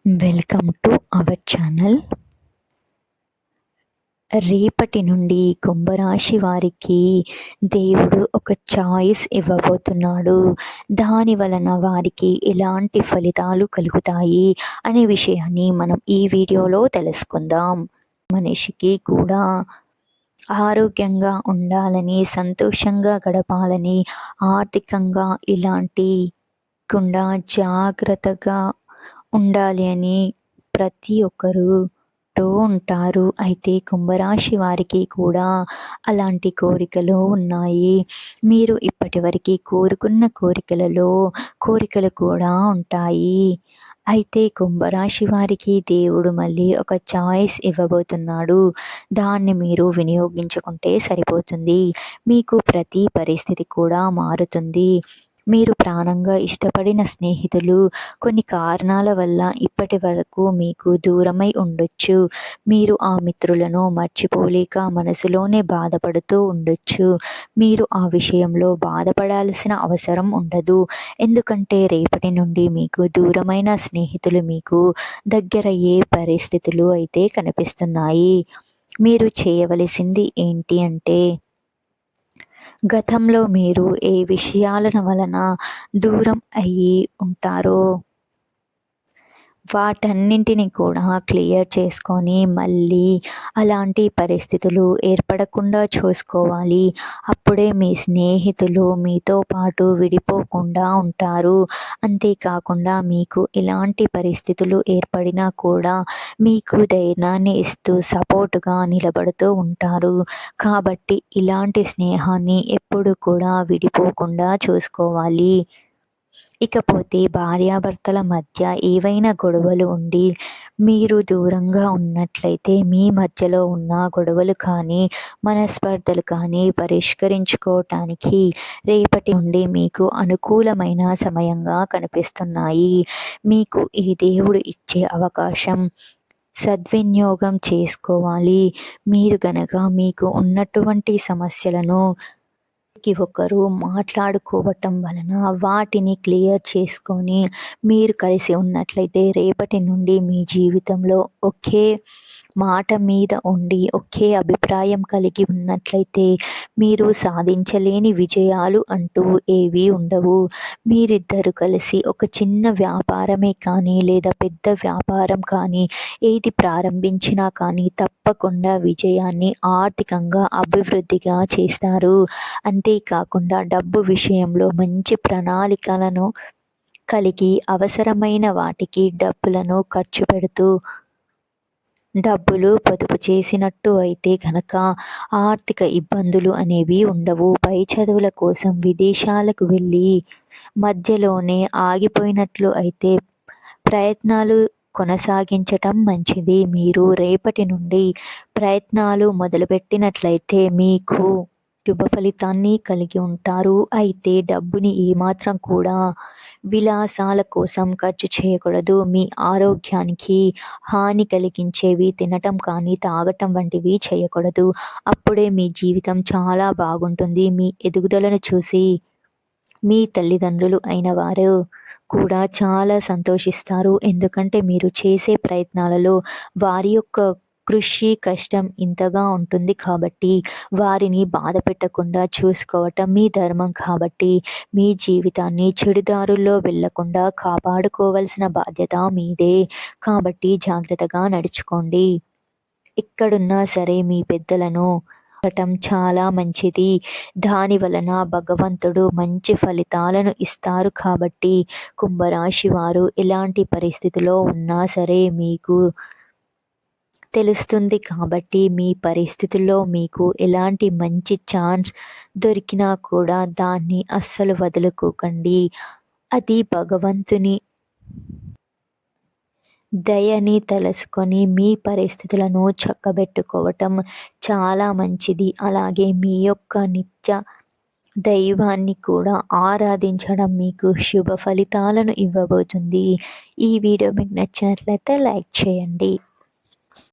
Welcome to our channel. రేపటి నుండి కుంభరాశి వారికి దేవుడు ఒక చాయిస్ ఇవ్వబోతున్నాడు. దాని వలన వారికి ఎలాంటి ఫలితాలు కలుగుతాయి అనే విషయాన్ని మనం ఈ వీడియోలో తెలుసుకుందాం. మనిషికి కూడా ఆరోగ్యంగా ఉండాలని, సంతోషంగా గడపాలని, ఆర్థికంగా ఇలాంటి జాగ్రత్తగా ఉండాలి అని ప్రతి ఒక్కరూ ఉంటారు. అయితే కుంభరాశి వారికి కూడా అలాంటి కోరికలు ఉన్నాయి. మీరు ఇప్పటివరకు కోరుకున్న కోరికలు కూడా ఉంటాయి. అయితే కుంభరాశి వారికి దేవుడు మళ్ళీ ఒక చాయిస్ ఇవ్వబోతున్నాడు. దాన్ని మీరు వినియోగించుకుంటే సరిపోతుంది. మీకు ప్రతి పరిస్థితి కూడా మారుతుంది. మీరు ప్రాణంగా ఇష్టపడిన స్నేహితులు కొన్ని కారణాల వల్ల ఇప్పటి వరకు మీకు దూరమై ఉండొచ్చు. మీరు ఆ మిత్రులను మర్చిపోలేక మనసులోనే బాధపడుతూ ఉండొచ్చు. మీరు ఆ విషయంలో బాధపడాల్సిన అవసరం ఉండదు. ఎందుకంటే రేపటి నుండి మీకు దూరమైన స్నేహితులు మీకు దగ్గరయ్యే పరిస్థితులు అయితే కనిపిస్తున్నాయి. మీరు చేయవలసింది ఏంటి అంటే, గతంలో మీరు ఏ విషయాల వలన దూరం అయ్యి ఉంటారో వాటన్నింటిని కూడా క్లియర్ చేసుకొని మళ్ళీ అలాంటి పరిస్థితులు ఏర్పడకుండా చూసుకోవాలి. అప్పుడే మీ స్నేహితులు మీతో పాటు విడిపోకుండా ఉంటారు. అంతేకాకుండా మీకు ఎలాంటి పరిస్థితులు ఏర్పడినా కూడా మీకు ధైర్యాన్ని ఇస్తూ సపోర్టుగా నిలబడుతూ ఉంటారు. కాబట్టి ఇలాంటి స్నేహాన్ని ఎప్పుడు కూడా విడిపోకుండా చూసుకోవాలి. ఇకపోతే భార్యాభర్తల మధ్య ఏవైనా గొడవలు ఉండి మీరు దూరంగా ఉన్నట్లయితే మీ మధ్యలో ఉన్న గొడవలు కానీ మనస్పర్ధలు కానీ పరిష్కరించుకోవటానికి రేపటి నుండి మీకు అనుకూలమైన సమయంగా కనిపిస్తున్నాయి. మీకు ఈ దేవుడు ఇచ్చే అవకాశం సద్వినియోగం చేసుకోవాలి. మీరు గనక మీకు ఉన్నటువంటి సమస్యలను ఒకరు మాట్లాడుకోవటం వలన వాటిని క్లియర్ చేసుకొని మీరు కలిసి ఉన్నట్లయితే రేపటి నుండి మీ జీవితంలో ఒకే మాట మీద ఉండి ఒకే అభిప్రాయం కలిగి ఉన్నట్లయితే మీరు సాధించలేని విజయాలు అంటూ ఏవీ ఉండవు. మీరిద్దరు కలిసి ఒక చిన్న వ్యాపారమే కానీ లేదా పెద్ద వ్యాపారం కానీ ఏది ప్రారంభించినా కానీ తప్పకుండా విజయాన్ని ఆర్థికంగా అభివృద్ధిగా చేస్తారు. అంతేకాకుండా డబ్బు విషయంలో మంచి ప్రణాళికలను కలిగి అవసరమైన వాటికి డబ్బులను ఖర్చు పెడుతూ డబ్బులు పొదుపు చేసినట్టు అయితే కనుక ఆర్థిక ఇబ్బందులు అనేవి ఉండవు. పై చదువుల కోసం విదేశాలకు వెళ్ళి మధ్యలోనే ఆగిపోయినట్లు అయితే ప్రయత్నాలు కొనసాగించటం మంచిది. మీరు రేపటి నుండి ప్రయత్నాలు మొదలుపెట్టినట్లయితే మీకు శుభ ఫలితాన్ని కలిగి ఉంటారు. అయితే డబ్బుని ఏమాత్రం కూడా విలాసాల కోసం ఖర్చు చేయకూడదు. మీ ఆరోగ్యానికి హాని కలిగించేవి తినటం కానీ తాగటం వంటివి చేయకూడదు. అప్పుడే మీ జీవితం చాలా బాగుంటుంది. మీ ఎదుగుదలను చూసి మీ తల్లిదండ్రులు అయిన వారు కూడా చాలా సంతోషిస్తారు. ఎందుకంటే మీరు చేసే ప్రయత్నాలలో వారి యొక్క కృషి కష్టం ఇంతగా ఉంటుంది కాబట్టి వారిని బాధ పెట్టకుండా చూసుకోవటం మీ ధర్మం. కాబట్టి మీ జీవితాన్ని చెడుదారుల్లో వెళ్లకుండా కాపాడుకోవాల్సిన బాధ్యత మీదే. కాబట్టి జాగ్రత్తగా నడుచుకోండి. ఎక్కడున్నా సరే మీ పెద్దలను చాలా మంచిది. దాని వలన భగవంతుడు మంచి ఫలితాలను ఇస్తారు. కాబట్టి కుంభరాశి వారు ఎలాంటి పరిస్థితిలో ఉన్నా సరే మీకు తెలుస్తుంది. కాబట్టి మీ పరిస్థితుల్లో మీకు ఎలాంటి మంచి ఛాన్స్ దొరికినా కూడా దాన్ని అస్సలు వదులుకోకండి. అది భగవంతుని దయని తలుసుకొని మీ పరిస్థితులను చక్కబెట్టుకోవటం చాలా మంచిది. అలాగే మీ యొక్క నిత్య దైవాన్ని కూడా ఆరాధించడం మీకు శుభ ఫలితాలను ఇవ్వబోతుంది. ఈ వీడియో మీకు నచ్చినట్లయితే లైక్ చేయండి.